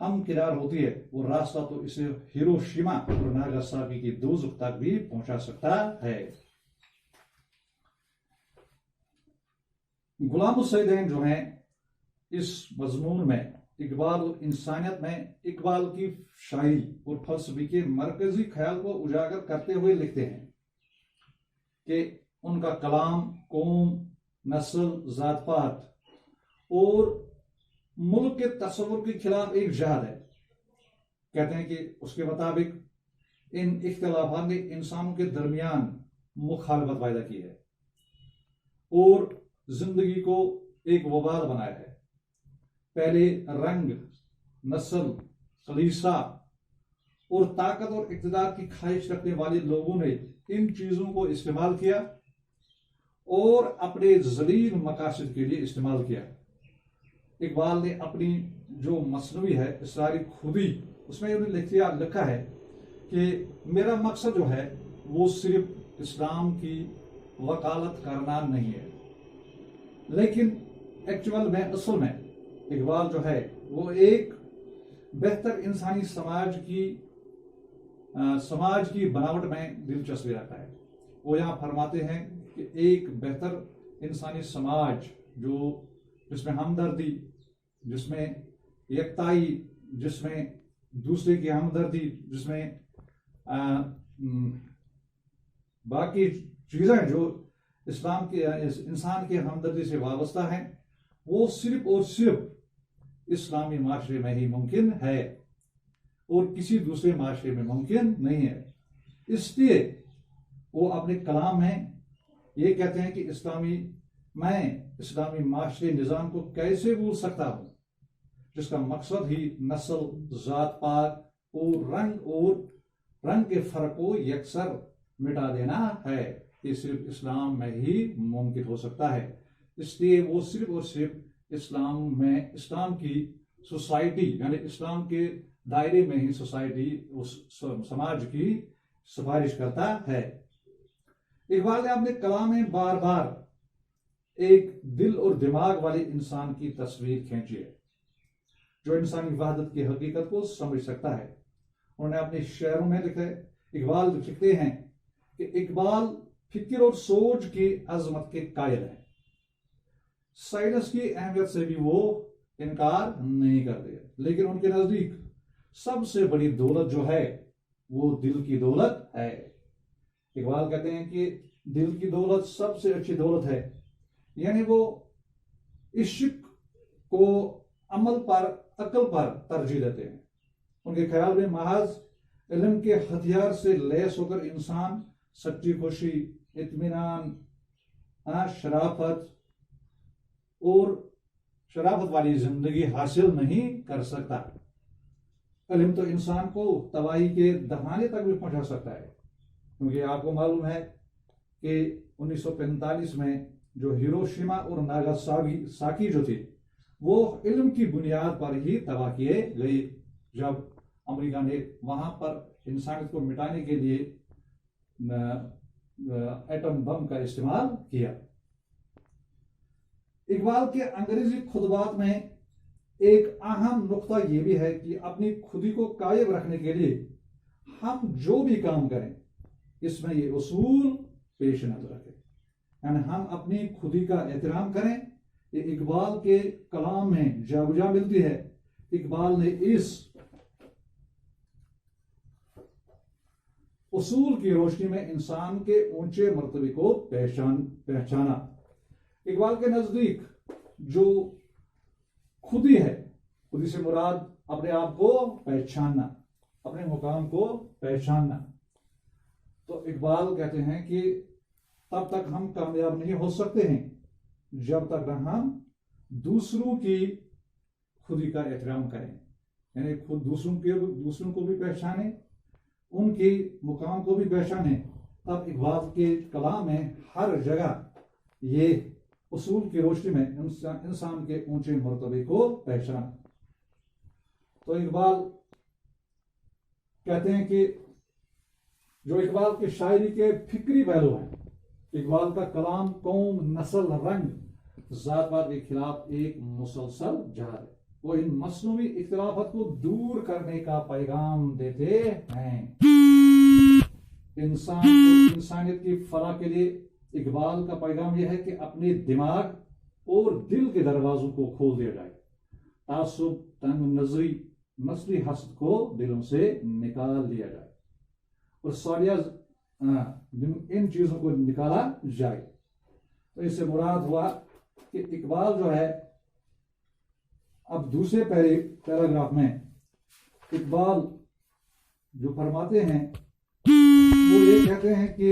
ہم کنار ہوتی ہے وہ راستہ تو اسے ہیروشیما اور ناگاساکی کی دوزخ تک بھی پہنچا سکتا ہے۔ غلام السیدین جو ہیں اس مضمون میں اقبال اور انسانیت میں اقبال کی شاعری اور فلسفے کے مرکزی خیال کو اجاگر کرتے ہوئے لکھتے ہیں کہ ان کا کلام قوم، نسل، ذات پات اور ملک کے تصور کے خلاف ایک جہاد ہے۔ کہتے ہیں کہ اس کے مطابق ان اختلافات نے انسانوں کے درمیان مخالفت پیدا کی ہے اور زندگی کو ایک وبال بنایا ہے۔ پہلے رنگ، نسل، کلیسا اور طاقت اور اقتدار کی خواہش رکھنے والے لوگوں نے ان چیزوں کو استعمال کیا اور اپنے ذلیل مقاصد کے لیے استعمال کیا۔ اقبال نے اپنی جو مثنوی ہے اسرار خودی، اس میں انہوں نے لکھا ہے کہ میرا مقصد جو ہے وہ صرف اسلام کی وکالت کرنا نہیں ہے، لیکن ایکچول میں اصل میں اقبال جو ہے وہ ایک بہتر انسانی سماج کی بناوٹ میں دلچسپی رکھتا ہے۔ وہ یہاں فرماتے ہیں کہ ایک بہتر انسانی سماج جس میں ہمدردی، جس میں یکتائی، جس میں دوسرے کی ہمدردی، جس میں باقی چیزیں جو اسلام کے انسان کے ہمدردی سے وابستہ ہیں، وہ صرف اور صرف اسلامی معاشرے میں ہی ممکن ہے اور کسی دوسرے معاشرے میں ممکن نہیں ہے۔ اس لیے وہ اپنے کلام میں یہ کہتے ہیں کہ میں اسلامی معاشرے نظام کو کیسے بھول سکتا ہوں جس کا مقصد ہی نسل، ذات پات اور رنگ کے فرق کو یکسر مٹا دینا ہے۔ یہ صرف اسلام میں ہی ممکن ہو سکتا ہے۔ اس لیے وہ صرف اور صرف اسلام کی سوسائٹی، یعنی اسلام کے دائرے میں ہی سماج کی سفارش کرتا ہے۔ اقبال نے اپنے کلام میں بار بار ایک دل اور دماغ والے انسان کی تصویر کھینچی ہے جو انسانی وحدت کی حقیقت کو سمجھ سکتا ہے۔ انہوں نے اپنے شعروں میں لکھا ہے، اقبال لکھتے ہیں کہ اقبال فکر اور سوچ کی عظمت کے قائل ہیں، سائنس کی اہمیت سے بھی وہ انکار نہیں کرتے، لیکن ان کے نزدیک سب سے بڑی دولت جو ہے وہ دل کی دولت ہے۔ اقبال کہتے ہیں کہ دل کی دولت سب سے اچھی دولت ہے، یعنی وہ عشق کو عمل پر، عقل پر ترجیح دیتے ہیں۔ ان کے خیال میں محض علم کے ہتھیار سے لیس ہو کر انسان سچی خوشی، اطمینان، شرافت والی زندگی حاصل نہیں کر سکتا۔ علم تو انسان کو تباہی کے دہانے تک بھی پہنچا سکتا ہے، کیونکہ آپ کو معلوم ہے کہ 1945 میں جو ہیروشیما اور ناگاساکی جو تھی وہ علم کی بنیاد پر ہی تباہ کیے گئے، جب امریکہ نے وہاں پر انسانیت کو مٹانے کے لیے ایٹم بم کا استعمال کیا۔ اقبال کے انگریزی خطبات میں ایک اہم نقطہ یہ بھی ہے کہ اپنی خودی کو قائم رکھنے کے لیے ہم جو بھی کام کریں اس میں یہ اصول پیش نظر رکھیں، یعنی ہم اپنی خودی کا احترام کریں۔ یہ اقبال کے کلام میں جا بجا ملتی ہے۔ اقبال نے اس اصول کی روشنی میں انسان کے اونچے مرتبے کو پہچانا۔ اقبال کے نزدیک جو خودی ہے، خودی سے مراد اپنے آپ کو پہچاننا، اپنے مقام کو پہچاننا۔ تو اقبال کہتے ہیں کہ تب تک ہم کامیاب نہیں ہو سکتے ہیں جب تک ہم دوسروں کی خودی کا احترام کریں، یعنی خود دوسروں کو بھی پہچانیں، ان کے مقام کو بھی پہچانیں۔ تب اقبال کے کلام میں ہر جگہ یہ اصول کی روشنی میں انسان کے اونچے مرتبے کو پہچانا۔ تو اقبال کہتے ہیں کہ جو اقبال کی شاعری کے فکری پہلو ہیں، اقبال کا کلام قوم، نسل، رنگ، ذات پات کے خلاف ایک مسلسل جہاد ہے۔ وہ ان مصنوعی اختلافات کو دور کرنے کا پیغام دیتے ہیں۔ انسان اور انسانیت کی فلاح کے لیے اقبال کا پیغام یہ ہے کہ اپنے دماغ اور دل کے دروازوں کو کھول دیا جائے، تعصب، تنگ نظری، نسلی حسد کو دلوں سے نکال دیا جائے اور سالیہ ان چیزوں کو نکالا جائے۔ تو اس سے مراد ہوا کہ اقبال جو ہے، اب دوسرے پیراگراف میں اقبال جو فرماتے ہیں وہ یہ کہتے ہیں کہ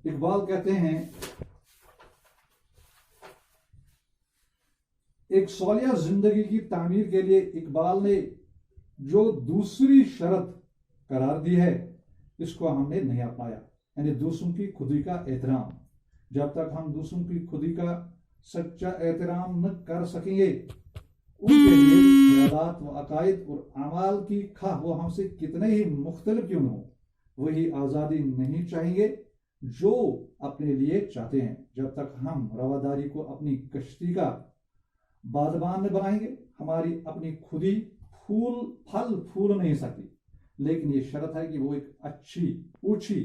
اقبال کہتے ہیں ایک صالحہ زندگی کی تعمیر کے لیے اقبال نے جو دوسری شرط قرار دی ہے اس کو ہم نے نہیں اپنایا، یعنی دوسروں کی خودی کا احترام۔ جب تک ہم دوسروں کی خودی کا سچا احترام نہ کر سکیں گے، ان کے لیے خیالات و عقائد اور اعمال کی خواہ وہ ہم سے کتنے ہی مختلف کیوں نہ ہوں، وہی آزادی نہیں چاہیں گے جو اپنے لیے چاہتے ہیں۔ جب تک ہم رواداری کو اپنی کشتی کا بادبان نہ بنائیں گے، ہماری اپنی خودی پھل پھول نہیں سکتی۔ لیکن یہ شرط ہے کہ وہ ایک اچھی، اونچی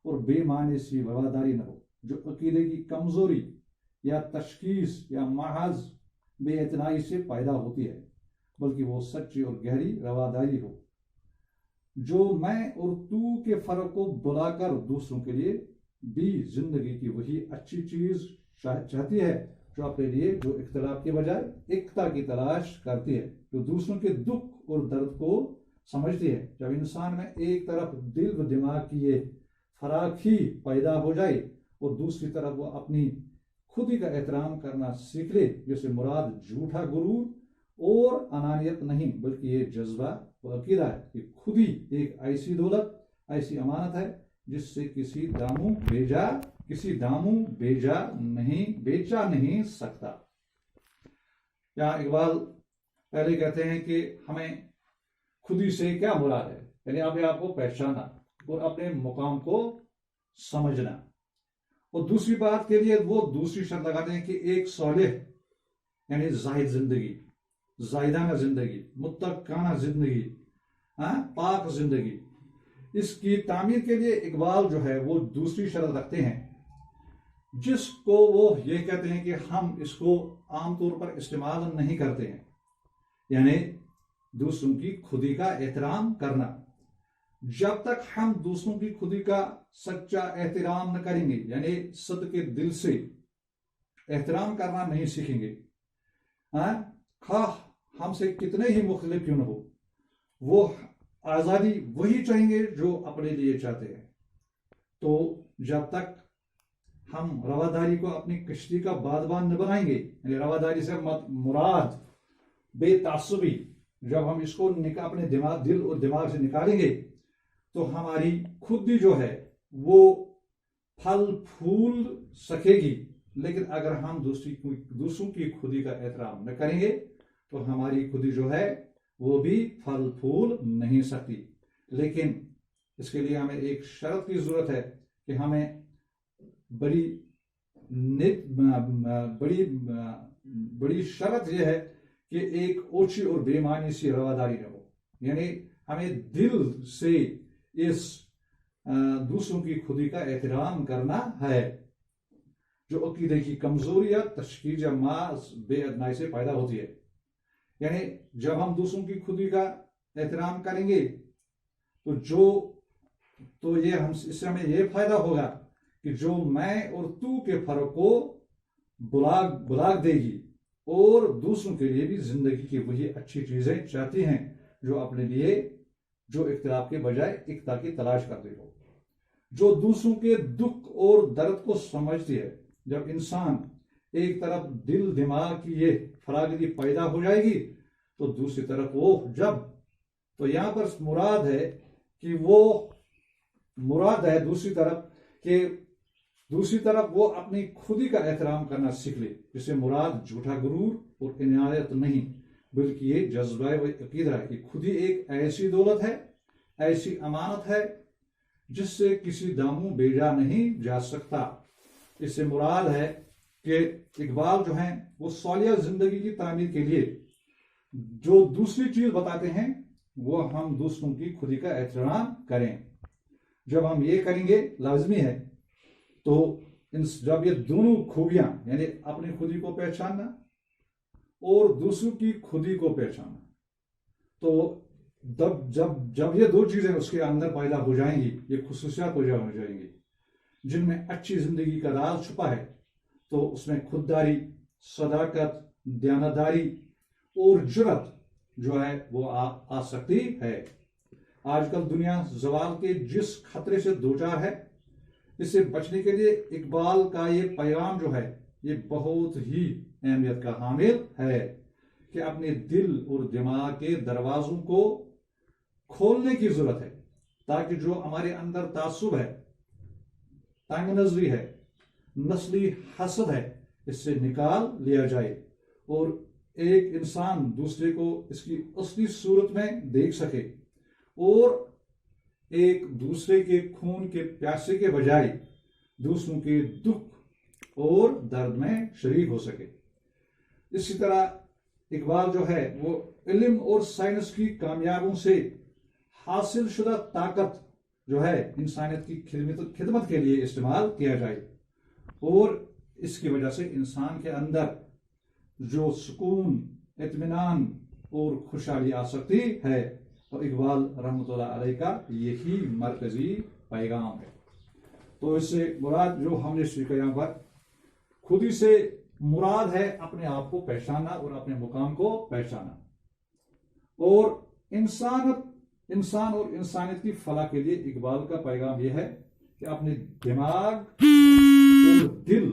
اور بے معنی سی رواداری نہ ہو جو عقیدے کی کمزوری یا تشخیص یا محض بے اعتنائی سے پیدا ہوتی ہے، بلکہ وہ سچی اور گہری رواداری ہو جو میں اور تو کے فرق کو بلا کر دوسروں کے لیے بھی زندگی کی وہی اچھی چیز چاہتی ہے جو اپنے لیے، جو اختلاف کے بجائے ایکتا کی تلاش کرتی ہے، جو دوسروں کے دکھ اور درد کو سمجھتی ہے۔ جب انسان میں ایک طرف دل و دماغ کی یہ فراخی پیدا ہو جائے اور دوسری طرف وہ اپنی خودی کا احترام کرنا سیکھ لے، جس سے مراد جھوٹا غرور اور انانیت نہیں بلکہ یہ جذبہ و عقیدہ ہے کہ خودی ایک ایسی دولت، ایسی امانت ہے جس سے کسی داموں بیچا نہیں سکتا۔ یہاں اقبال پہلے کہتے ہیں کہ ہمیں خودی سے کیا مراد ہے، یعنی اپنے آپ کو پہچانا اور اپنے مقام کو سمجھنا، اور دوسری بات کے لیے وہ دوسری شرط لگاتے ہیں کہ ایک صالح یعنی زاہد زندگی، زاہدانہ زندگی، متقانہ زندگی، پاک زندگی، اس کی تعمیر کے لیے اقبال جو ہے وہ دوسری شرط رکھتے ہیں جس کو وہ یہ کہتے ہیں کہ ہم اس کو عام طور پر استعمال نہیں کرتے ہیں، یعنی دوسروں کی خودی کا احترام کرنا۔ جب تک ہم دوسروں کی خودی کا سچا احترام نہ کریں گے، یعنی صدقے دل سے احترام کرنا نہیں سیکھیں گے، خواہ ہم سے کتنے ہی مختلف کیوں نہ ہو، وہ آزادی وہی چاہیں گے جو اپنے لیے چاہتے ہیں، تو جب تک ہم رواداری کو اپنی کشتی کا بادبان نہ بنائیں گے، یعنی رواداری سے مراد بے تعصبی، جب ہم اس کو اپنے دل اور دماغ سے نکالیں گے تو ہماری خودی جو ہے وہ پھل پھول سکے گی۔ لیکن اگر ہم دوسروں کی خودی کا احترام نہ کریں گے تو ہماری خودی جو ہے وہ بھی پھل پھول نہیں سکتی۔ لیکن اس کے لیے ہمیں ایک شرط کی ضرورت ہے کہ ہمیں بڑی شرط یہ ہے کہ ایک اوچھی اور بے معنی سی رواداری نہ ہو، یعنی ہمیں دل سے اس دوسروں کی خودی کا احترام کرنا ہے جو عقیدے کی کمزوری یا تشخیص یا محض بے اعتنائی سے پیدا ہوتی ہے۔ یعنی جب ہم دوسروں کی خودی کا احترام کریں گے تو اس سے ہمیں یہ فائدہ ہوگا کہ جو میں اور تو کے فرق کو بلاگ دے گی اور دوسروں کے لیے بھی زندگی کی وہی اچھی چیزیں چاہتی ہیں جو اپنے لیے، جو اختلاف کے بجائے ایکتا کی تلاش کرتے ہو، جو دوسروں کے دکھ اور درد کو سمجھتی ہے۔ جب انسان ایک طرف دل دماغ کی یہ فراغتی پیدا ہو جائے گی تو دوسری طرف تو یہاں پر مراد ہے دوسری طرف وہ اپنی خودی کا احترام کرنا سیکھ لے، جس سے مراد جھوٹا غرور اور انانیت نہیں بلکہ یہ جذبہ و عقیدہ ہے کہ خودی ایک ایسی دولت ہے، ایسی امانت ہے جس سے کسی داموں بیچا نہیں جا سکتا۔ اس سے مراد ہے کہ اقبال جو ہیں وہ صالحہ زندگی کی تعمیر کے لیے جو دوسری چیز بتاتے ہیں وہ ہم دوسروں کی خودی کا احترام کریں. جب ہم یہ کریں گے لازمی ہے تو جب یہ دونوں خوبیاں یعنی اپنی خودی کو پہچاننا اور دوسروں کی خودی کو پہچاننا، تو جب یہ دو چیزیں اس کے اندر پیدا ہو جائیں گی، یہ خصوصیات ہو جائیں گی جن میں اچھی زندگی کا راز چھپا ہے، تو اس میں خودداری، صداقت، دیانتداری اور جرات جو ہے وہ آ سکتی ہے. آج کل دنیا زوال کے جس خطرے سے دوچار ہے، اس سے بچنے کے لیے اقبال کا یہ پیغام جو ہے یہ بہت ہی اہمیت کا حامل ہے کہ اپنے دل اور دماغ کے دروازوں کو کھولنے کی ضرورت ہے تاکہ جو ہمارے اندر تعصب ہے، تنگ نظری ہے، نسلی حسد ہے، اس سے نکال لیا جائے اور ایک انسان دوسرے کو اس کی اصلی صورت میں دیکھ سکے اور ایک دوسرے کے خون کے پیاسے کے بجائے دوسروں کے دکھ اور درد میں شریک ہو سکے. اسی طرح اقبال جو ہے وہ علم اور سائنس کی کامیابیوں سے حاصل شدہ طاقت جو ہے انسانیت کی خدمت کے لیے استعمال کیا جائے اور اس کی وجہ سے انسان کے اندر جو سکون، اطمینان اور خوشحالی آ سکتی ہے، تو اقبال رحمۃ اللہ علیہ کا یہی مرکزی پیغام ہے. تو اس سے مراد جو ہم نے سیکھا یہاں پر، خودی سے مراد ہے اپنے آپ کو پہچاننا اور اپنے مقام کو پہچاننا، اور انسان اور انسانیت کی فلاح کے لیے اقبال کا پیغام یہ ہے کہ اپنے دماغ اور دل